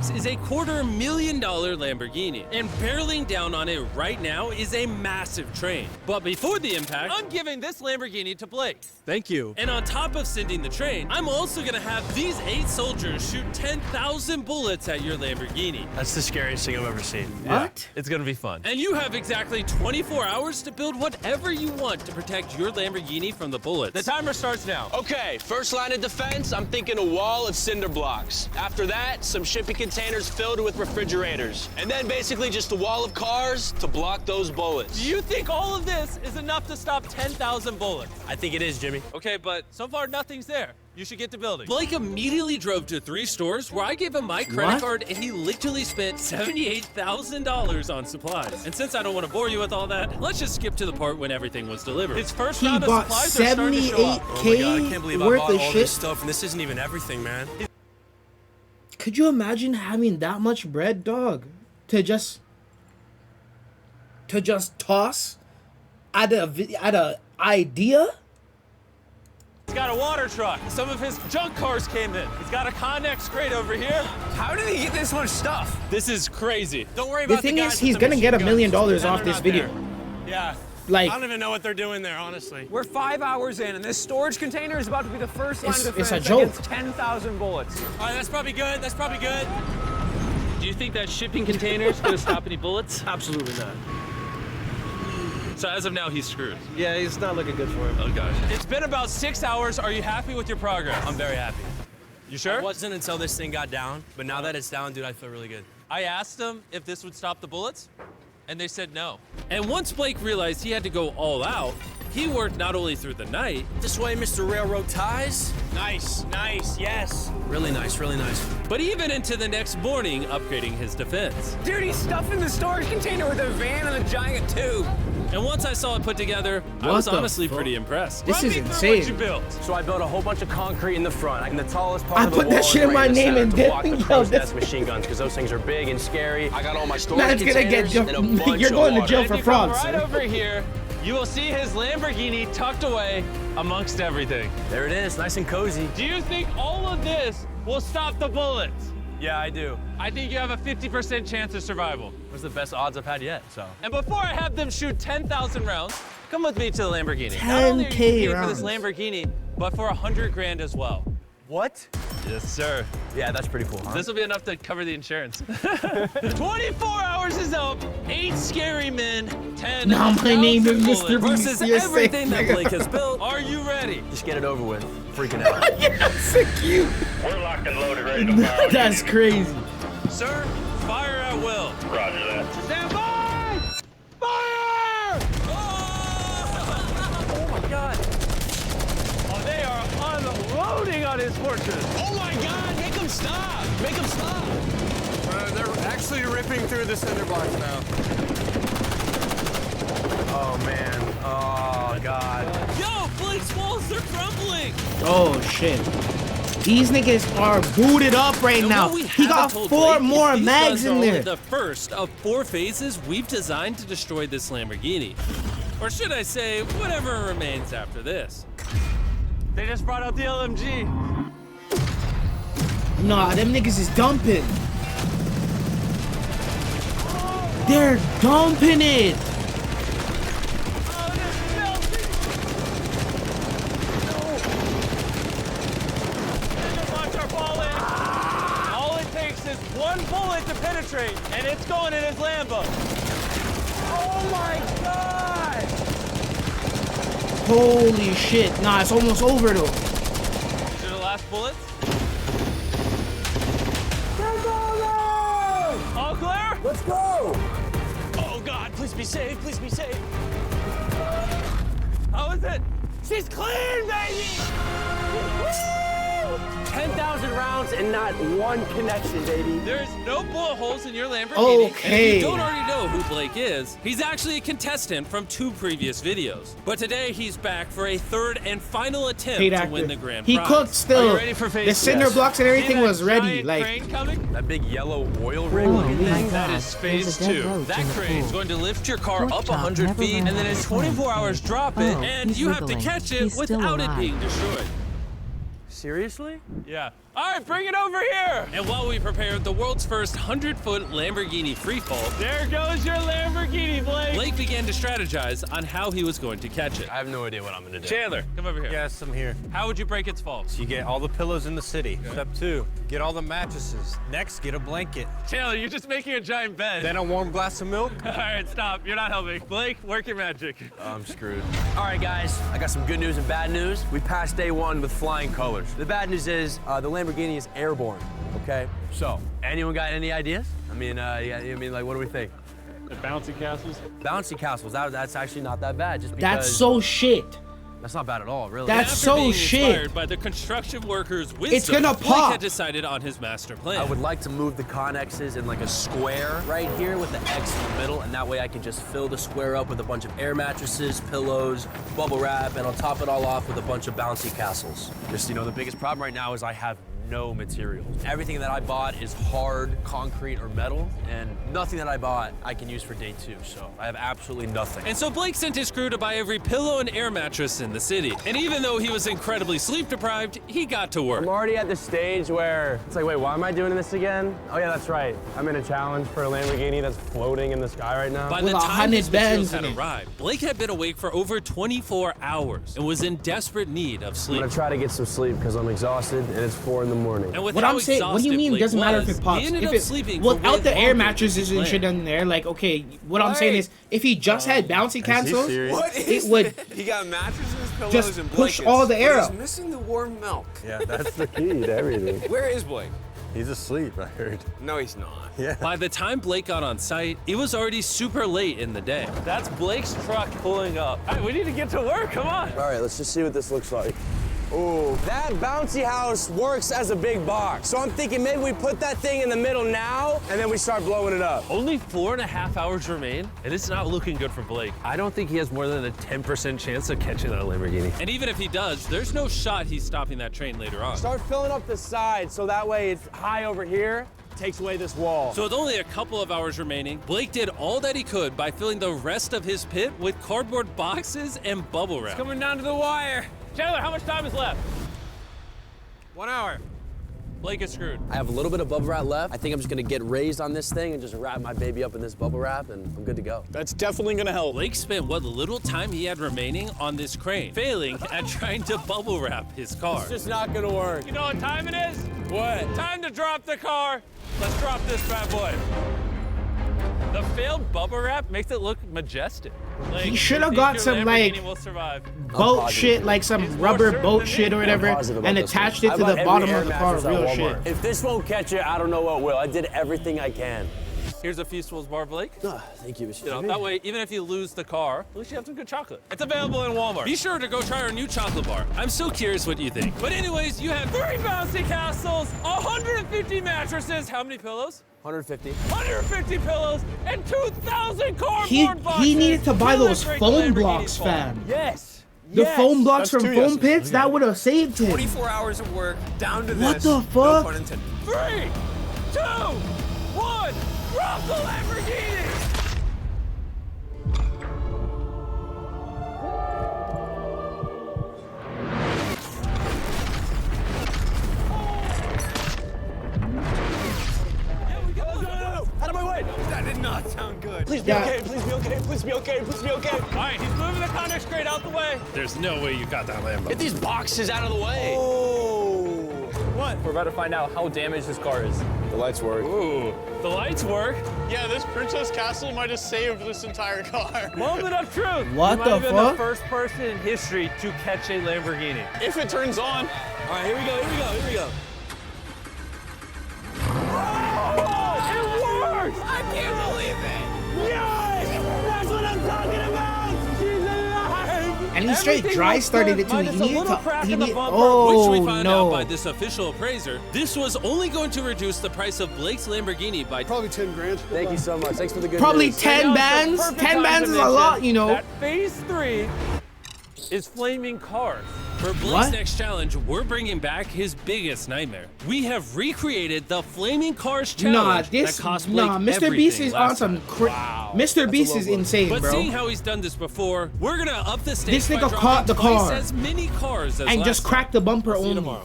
is a $250,000 Lamborghini, and barreling down on it right now is a massive train. But before the impact, I'm giving this Lamborghini to Blake. Thank you. And on top of sending the train, I'm also gonna have these 8 soldiers shoot 10,000 bullets at your Lamborghini. That's the scariest thing I've ever seen. What? It's gonna be fun. And you have exactly 24 hours to build whatever you want to protect your Lamborghini from the bullets. The timer starts now. Okay, first line of defense, I'm thinking a wall of cinder blocks. After that, some shipping containers filled with refrigerators. And then basically just a wall of cars to block those bullets. Do you think all of this is enough to stop 10,000 bullets? I think it is, Jimmy. Okay, but so far nothing's there. You should get to building. Blake immediately drove to 3 stores where I gave him my credit card and he literally spent $78,000 on supplies. And since I don't want to bore you with all that, let's just skip to the part when everything was delivered. His first He round of bought supplies are starting to show up. Oh my God, I can't believe I worth bought of all shit. this stuff, and this isn't even everything, man. Could you imagine having that much bread, dog? To just toss at a idea? He's got a water truck. Some of his junk cars came in. He's got a Connex crate over here. How did he get this much stuff? This is crazy. Don't worry The about thing guys is, with he's the gonna get $1 machine million guns. off They're this not video. there. Yeah. Like, I don't even know what they're doing there, honestly. We're 5 hours in, and this storage container is about to be the first line of It's defense a joke. against 10,000 bullets. All right, that's probably good. That's probably good. Do you think that shipping container is gonna stop any bullets? Absolutely not. So as of now, he's screwed. Yeah, it's not looking good for him. Oh gosh. It's been about 6 hours. Are you happy with your progress? I'm very happy. You sure? It wasn't until this thing got down, but now that it's down, dude, I feel really good. I asked them if this would stop the bullets, and they said no. And once Blake realized he had to go all out, he worked not only through the night. This way, Mr. Railroad Ties. Nice, nice, yes. Really nice, really nice. But even into the next morning, upgrading his defense. Dude, he's stuffing the storage container with a van and a giant tube. And once I saw it put together, I What was the honestly fuck? pretty impressed. This Run is me through insane. What you built. So I built a whole bunch of concrete in the front, and the tallest part I of the put that wall shit is in my right name center and to dip. block the Yo, closed this- death machine guns, because those things are big and scary. I got all my storage Man's gonna get containers and a bunch you're going of to jail water. for And you fraud, come right sir. over here, you will see his Lamborghini tucked away amongst everything. There it is, nice and cozy. Do you think all of this will stop the bullets? Yeah, I do. I think you have a 50% chance of survival. What's the best odds I've had yet, so. And before I have them shoot 10,000 rounds, come with me to the Lamborghini. Not only are you 10K competing for this rounds. Lamborghini, but for 100 grand as well. What? Yes, sir. Yeah, that's pretty cool, huh? This will be enough to cover the insurance. 24 hours is up. 8 scary men, 10. Now my name is bullets MrBeast. versus You're everything sick, that nigga. Blake has built. Are you ready? Just get it over with. Freaking out. You're so cute. We're locked and loaded, ready to fire. That's crazy. Sir, fire at will. Roger that. Stand by! Fire! Oh my God. Oh, they are unloading on his fortress. Oh my God, make them stop! Make them stop! They're actually ripping through the cinder blocks now. Oh, man. Oh, God. Yo, Blake's walls, they're crumbling. Oh shit. These niggas are booted up right And now. what we He got haven't told 4 Blake is more these mags guns are in only there. the first of 4 phases we've designed to destroy this Lamborghini. Or should I say, whatever remains after this. They just brought out the LMG. Nah, them niggas is dumping. They're dumping it. Oh, this is melting. The bullets are falling. All it takes is 1 bullet to penetrate, and it's going in his Lambo. Oh my God! Holy shit. Nah, it's almost over though. These are the last bullets. All clear? Let's go! Oh God, please be safe, please be safe. How is it? She's clean, baby! 10,000 rounds and not one connection, baby. There's no bullet holes in your Lamborghini. And if Okay. you don't already know who Blake is, he's actually a contestant from 2 previous videos. But today he's back for a 3rd and final attempt Paid to actor. win the grand He prize. cooked still. Are you ready for phase The cinder Yes. blocks and everything See that was ready. giant Like, crane coming? That big yellow oil rig Oh looking my thing? That God, is phase there's a dead 2. roach That in the crane is pool. going to lift your car Pork up chop 100 never feet and then in ran 24 away. hours drop it, Oh, and he's you have to wiggling. catch it He's still without it alive. being destroyed. Seriously? Yeah. All right, bring it over here. And while we prepare the world's first 100-foot Lamborghini freefall, there goes your Lamborghini, Blake. Blake began to strategize on how he was going to catch it. I have no idea what I'm gonna do. Chandler, come over here. Yes, I'm here. How would you break its fall? So you get all the pillows in the city. Step 2, get all the mattresses. Next, get a blanket. Chandler, you're just making a giant bed. Then a warm glass of milk. All right, stop. You're not helping. Blake, work your magic. I'm screwed. All right, guys, I got some good news and bad news. We passed day 1 with flying colors. The bad news is the Lamborghini is airborne, okay? So, anyone got any ideas? I mean, like, what do we think? The bouncy castles? Bouncy castles, that's actually not that bad, just because... That's so shit. That's not bad at all, really. That's After so being shit. Inspired by the construction workers' wisdom, It's gonna Blake pop. had decided on his master plan. I would like to move the connexes in like a square right here with the X in the middle, and that way I can just fill the square up with a bunch of air mattresses, pillows, bubble wrap, and I'll top it all off with a bunch of bouncy castles. Just, the biggest problem right now is I have no materials. Everything that I bought is hard concrete or metal, and nothing that I bought I can use for day 2, so I have absolutely nothing. And so Blake sent his crew to buy every pillow and air mattress in the city. And even though he was incredibly sleep deprived, he got to work. I'm already at the stage where it's like, wait, why am I doing this again? Oh yeah, that's right. I'm in a challenge for a Lamborghini that's floating in the sky right now. By With the time 100 his materials bands had in it. arrived, Blake had been awake for over 24 hours and was in desperate need of I'm sleep. gonna try to get some sleep because I'm exhausted and it's 4 in the morning. And with What how I'm saying, what do you exhausted mean? Blake Doesn't matter if was, it pops. He ended If up it, sleeping for without way the air longer than mattresses he and shit planned. in there, like, okay, what I'm saying is, if he just had bouncy cancels, it He would got mattresses, pillows, just and push blankets. all the air But out. he's missing the warm milk. Yeah, that's the key to everything. Where is Blake? He's asleep, I heard. No, he's not. Yeah. By the time Blake got on site, it was already super late in the day. That's Blake's truck pulling up. All right, we need to get to work, come on. All right, let's just see what this looks like. Ooh, that bouncy house works as a big box. So I'm thinking maybe we put that thing in the middle now, and then we start blowing it up. Only 4.5 hours remain, and it's not looking good for Blake. I don't think he has more than a 10% chance of catching that Lamborghini. And even if he does, there's no shot he's stopping that train later on. Start filling up the side so that way it's high over here, takes away this wall. So with only a couple of hours remaining, Blake did all that he could by filling the rest of his pit with cardboard boxes and bubble wrap. Coming down to the wire. Chandler, how much time is left? 1 hour. Blake is screwed. I have a little bit of bubble wrap left. I think I'm just gonna get raised on this thing and just wrap my baby up in this bubble wrap, and I'm good to go. That's definitely gonna help. Blake spent what little time he had remaining on this crane, failing at trying to bubble wrap his car. It's just not gonna work. You know what time it is? What? Time to drop the car. Let's drop this bad boy. The failed bubble wrap makes it look majestic. Like, He should have you got think some, your like, Lamborghini will survive. boat shit, like some rubber certain boat than shit or me. whatever, Positive about and this attached one. it I to bought the every bottom air of the car. mattress at Real Walmart. shit. If this won't catch it, I don't know what will. I did everything I can. Here's a Feastables bar, Blake. Thank you, Mr. You know, Jimmy. that way, even if you lose the car, at least you have some good chocolate. It's available in Walmart. Be sure to go try our new chocolate bar. I'm so curious what you think. But anyways, you had 3 bouncy castles, 150 mattresses, how many pillows? 150. 150 pillows, and 2,000 cardboard boxes. He needed to buy those Break the foam Lamborghini's blocks, fall. fam. Yes. The foam blocks That's from 2 Foam yeses. Pits, that would have saved him. 24 hours of work down to What this. the No fuck? pun intended. 3, 2, 1, drop the Lamborghini! Out of my way. That did not sound good. Please be Yeah. okay. Please be okay. Please be okay. Please be okay. All right, he's moving the Connex crate out the way. There's no way you got that Lambo. Get these boxes out of the way. Oh. What? We're about to find out how damaged this car is. The lights work. Ooh, the lights work. Yeah, this Princess Castle might have saved this entire car. Moment of truth. What you might the have been fuck? the first person in history to catch a Lamborghini. If it turns on. All right, here we go, here we go, here we go. It worked! I can't believe it. Yes! That's what I'm talking about! She's alive! And he straight Everything dry looks started good, it too. minus He a needed little to. crack He in the need, bumper, oh which we found out by no! this official appraiser. This was only going to reduce the price of Blake's Lamborghini by Probably 10 grand. Thank you so much. Thanks for the good Probably news. 10 Now it's the bands. perfect 10 time bands to is a lot, mention you know. That phase 3 is flaming cars. For Blake's What? next challenge, we're bringing back his biggest nightmare. We have recreated the flaming cars challenge that cost Blake Mr. Beast everything is on last some. time. Mr. Beast is insane, But bro. seeing how he's done this before, we're gonna up the stakes This by nigga dropping caught the twice car. as many cars as And last just time. crack the bumper See you only. tomorrow.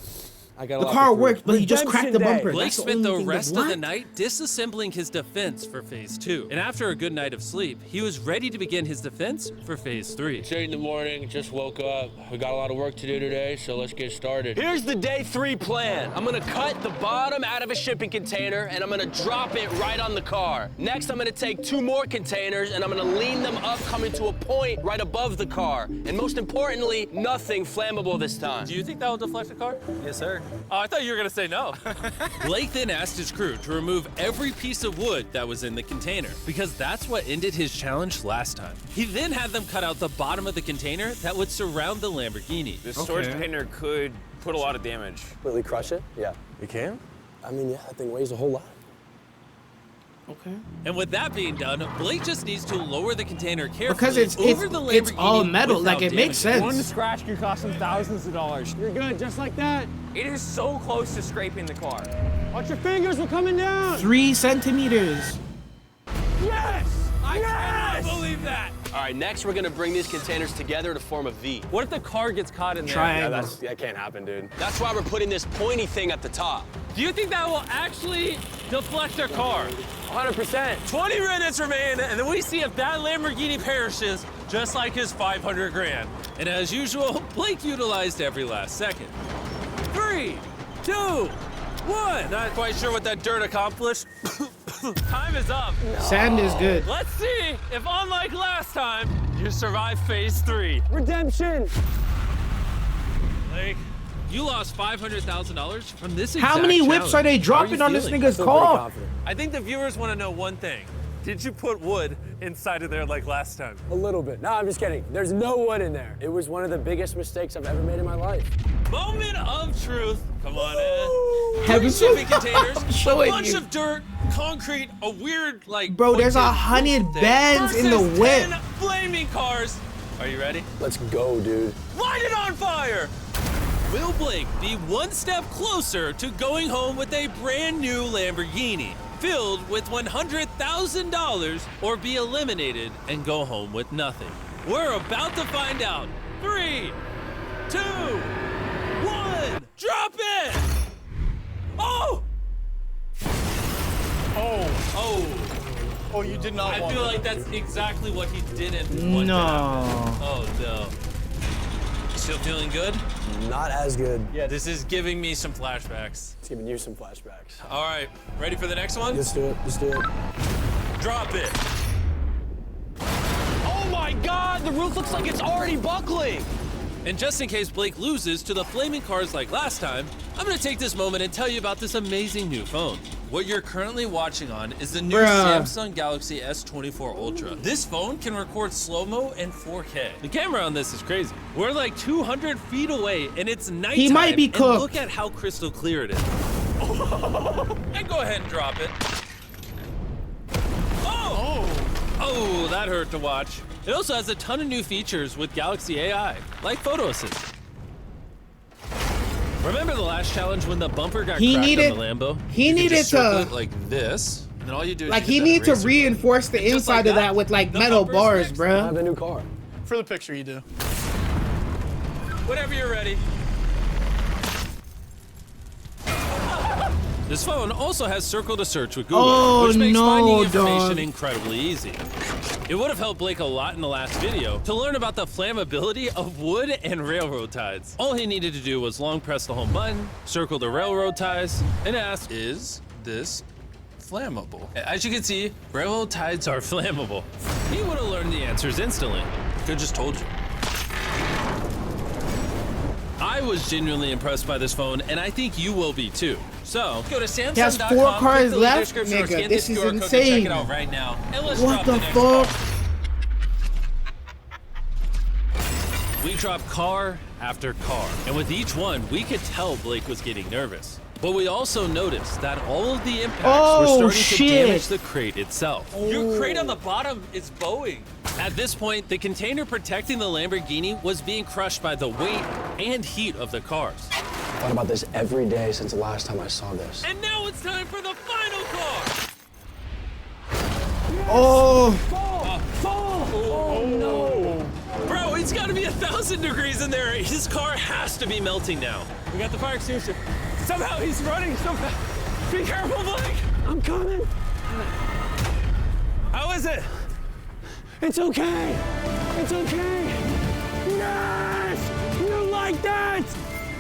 I got a The lot car to prove. worked, but he just cracked the Redemption bumper. Day. Blake That's the spent only the thing rest that- of the what? night disassembling his defense for phase 2. And after a good night of sleep, he was ready to begin his defense for phase 3. It's 8 in the morning, just woke up. We got a lot of work to do today, so let's get started. Here's the day 3 plan. I'm gonna cut the bottom out of a shipping container and I'm gonna drop it right on the car. Next, I'm gonna take 2 more containers and I'm gonna lean them up, coming to a point right above the car. And most importantly, nothing flammable this time. Do you think that will deflect the car? Yes, sir. Oh, I thought you were gonna say no. Blake then asked his crew to remove every piece of wood that was in the container, because that's what ended his challenge last time. He then had them cut out the bottom of the container that would surround the Lamborghini. This storage container could put a lot of damage. Completely crush it? Yeah. You can? I mean, yeah, that thing weighs a whole lot. Okay. And with that being done, Blake just needs to lower the container carefully Because over the Lamborghini it's all metal. without Like, it makes damaging sense. One scratch could cost him thousands of dollars. You're good, just like that. It is so close to scraping the car. Watch your fingers, we're coming down. 3 centimeters. Yes! I cannot believe that! All right, next we're gonna bring these containers together to form a V. What if the car gets caught in there? Triangle. That can't happen, dude. That's why we're putting this pointy thing at the top. Do you think that will actually deflect our car? 100%. 20 minutes remain, and then we see if that Lamborghini perishes, just like his 500 grand. And as usual, Blake utilized every last second. 3, 2, 1. Not quite sure what that dirt accomplished. Time is up. Sand is good. Let's see if, unlike last time, you survive phase 3. Redemption. Blake, you lost $500,000 from this exact How many whips challenge. are they How you dropping on this feeling? nigga's Feel pretty car? confident. I think the viewers want to know one thing. Did you put wood inside of there like last time? A little bit. No, I'm just kidding. There's no wood in there. It was one of the biggest mistakes I've ever made in my life. Moment of truth. Come on in. Have 3 you shipping seen- containers, I'm a showing bunch you. of dirt, concrete, a weird, like, Bro, there's pointed 100 roof thing bends in the versus whip. 10 flaming cars. Are you ready? Let's go, dude. Light it on fire! Will Blake be one step closer to going home with a brand new Lamborghini filled with $100,000, or be eliminated and go home with nothing? We're about to find out. 3, 2, 1, drop it! Oh! Oh, you did not I want feel that. like that's exactly what he didn't want to No. happen. Oh no. Still feeling good? Not as good. Yeah, this is giving me some flashbacks. It's giving you some flashbacks. All right, ready for the next one? Let's do it. Let's do it. Drop it. Oh my God, the roof looks like it's already buckling. And just in case Blake loses to the flaming cars like last time, I'm gonna take this moment and tell you about this amazing new phone. What you're currently watching on is the new Bruh. Samsung Galaxy S24 Ultra. This phone can record slow-mo and 4K. The camera on this is crazy. We're like 200 feet away and it's nighttime. He might be and cooked. look at how crystal clear it is. And go ahead and drop it. Oh, that hurt to watch. It also has a ton of new features with Galaxy AI, like photo assist. Remember the last challenge when the bumper got He cracked needed- on the Lambo? he You could needed just circle to- it like this, and then all you do is Like, you he hit needs that to eraser reinforce the button. And just inside like of that with, like, the metal bumper's bars, fixed. I bruh. have a new car. For the picture, you do. Whenever you're ready. This phone also has Circle to Search with Google, Oh, which makes no, finding information dog. incredibly easy. It would have helped Blake a lot in the last video to learn about the flammability of wood and railroad ties. All he needed to do was long press the home button, circle the railroad ties, and ask, is this flammable? As you can see, railroad ties are flammable. He would have learned the answers instantly. Could just told you. I was genuinely impressed by this phone, and I think you will be too. So, go to Samsung.com. He has 4 cars click the link left? description or Nigga, scan this this is QR code to insane. check it out right now. And let's What drop the next fuck? car. We dropped car after car, and with each one, we could tell Blake was getting nervous. But we also noticed that all of the impacts were Oh, starting to shit. damage the crate itself. Your crate on the bottom is bowing. At this point, the container protecting the Lamborghini was being crushed by the weight and heat of the cars. Thought about this every day since the last time I saw this. And now it's time for the final car. Oh, Bro, it's gotta be 1,000 degrees in there. His car has to be melting now. We got the fire extinguisher. Somehow he's running so fast. Be careful, Blake. I'm coming. How is it? It's okay. It's okay. Yes! You like that?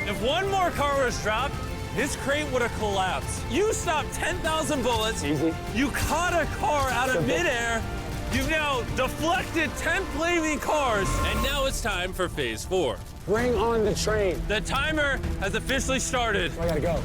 If one more car was dropped, this crate would have collapsed. You stopped 10,000 bullets. Easy. You caught a car out of midair. You've now deflected 10 flaming cars. And now it's time for phase 4. Bring on the train. The timer has officially started. I gotta go.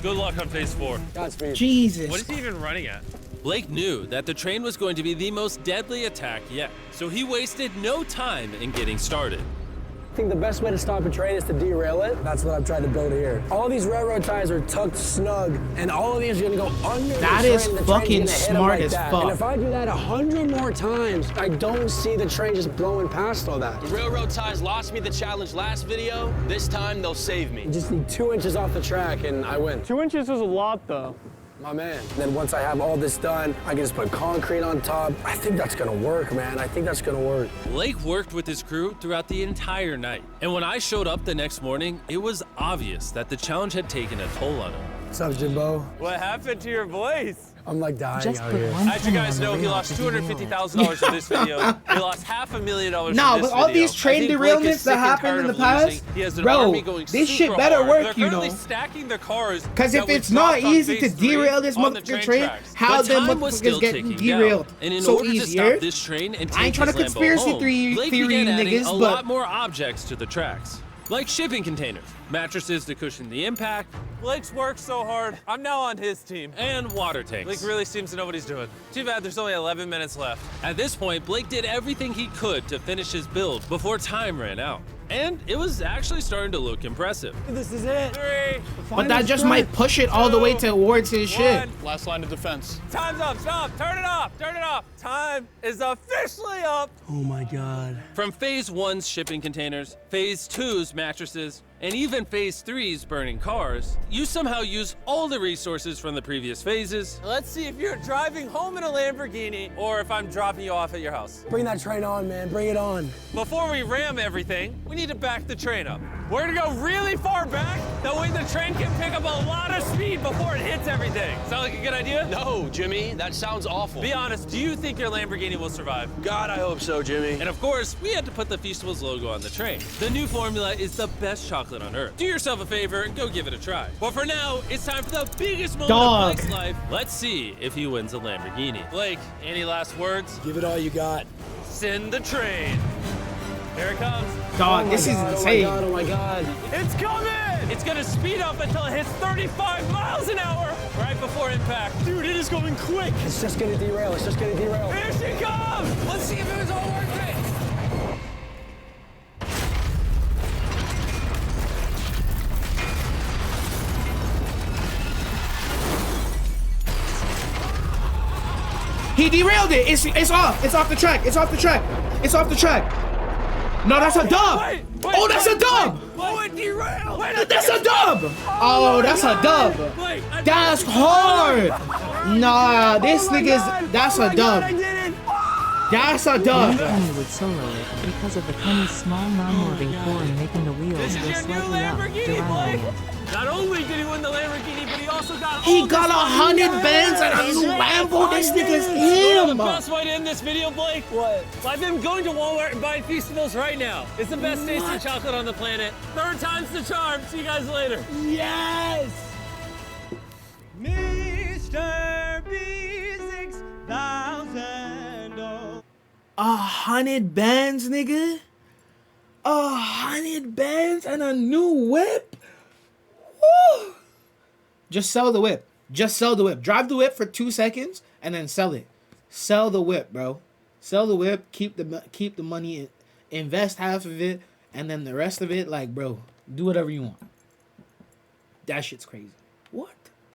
Good luck on phase 4. Godspeed. Jesus. What is he even running at? Blake knew that the train was going to be the most deadly attack yet, so he wasted no time in getting started. I think the best way to stop a train is to derail it. That's what I'm trying to build here. All these railroad ties are tucked snug, and all of these are gonna go under That the train. is The train's fucking gonna hit 'em smart like as that. fuck. And if I do that 100 more times, I don't see the train just blowing past all that. The railroad ties lost me the challenge last video. This time, they'll save me. You just need 2 inches off the track, and I win. 2 inches is a lot, though. My man. And then once I have all this done, I can just put concrete on top. I think that's gonna work, man. I think that's gonna work. Blake worked with his crew throughout the entire night, and when I showed up the next morning, it was obvious that the challenge had taken a toll on him. What's up, Jimbo? What happened to your voice? I'm like dying Just out put here. one As you penny guys on the know, he wheel lost to derail it. $250,000 in this video. He lost $500,000 Nah, in this with all video. these train I think Blake derailments is sick that and happened tired in the of past, losing. He has an bro, army going this shit super better hard. work, They're you currently know. stacking the cars. Because if that we it's not dropped on easy to phase 3 derail this on the motherfucking train, tracks. how But them time was still motherfuckers getting ticking down, derailed and in so order to easier? stop this train and take I ain't trying to his Lambo conspiracy home, theory Blake began adding niggas, a but lot more objects to the tracks, like shipping containers, mattresses to cushion the impact, Blake's worked so hard. I'm now on his team. and water tanks. Blake really seems to know what he's doing. Too bad there's only 11 minutes left. At this point, Blake did everything he could to finish his build before time ran out. And it was actually starting to look impressive. This is it. 3, but that just might push it all the way towards his shit. 1. Last line of defense. Time's up. Stop. Turn it off. Turn it off. Time is officially up. Oh my God. From phase 1's shipping containers, phase 2's mattresses, and even phase 3's burning cars, you somehow use all the resources from the previous phases. Let's see if you're driving home in a Lamborghini or if I'm dropping you off at your house. Bring that train on, man. Bring it on. Before we ram everything, we need to back the train up. We're gonna go really far back, that way the train can pick up a lot of speed before it hits everything. Sound like a good idea? No, Jimmy, that sounds awful. Be honest, do you think your Lamborghini will survive? God, I hope so, Jimmy. And of course, we had to put the Feastables logo on the train. The new formula is the best chocolate on earth. Do yourself a favor and go give it a try. But for now, it's time for the biggest moment Dog. of Blake's life. Let's see if he wins a Lamborghini. Blake, any last words? Give it all you got. Send the train. Here it comes. Dog, this is insane. Oh my God. It's coming! It's gonna speed up until it hits 35 miles an hour right before impact. Dude, it is going quick. It's just gonna derail. It's just gonna derail. Here she comes! Let's see if it was all worth it. He derailed it. It's off. It's off the track. It's off the track. It's off the track. No, that's a dub. Wait, Oh, that's a dub. Oh, it derailed! That's a dub. Oh, that's a dub. Blake, I That's hard. Nah, this nigga's. That's a dub. That's a One dub. penny would solo it because of the penny's small non-moving core and making the wheels This go is your new slightly up, Lamborghini, derailing Blake. it. Not only did he win the Lamborghini, but he also got He all got this 100 money. bands and a new Lambo. This nigga's You know the him. best way to end this video, Blake? What? I've been going to Walmart and buying Feastables right now. It's the best tasting chocolate on the planet. 3rd time's the charm. See you guys later. Yes. MrBeast 6,000. 100 bands, nigga. 100 bands and a new whip. Woo. Just sell the whip. Just sell the whip. Drive the whip for 2 seconds and then sell it. Sell the whip, bro. Sell the whip. Keep the money. Invest half of it, and then the rest of it, like, bro, do whatever you want. That shit's crazy. What?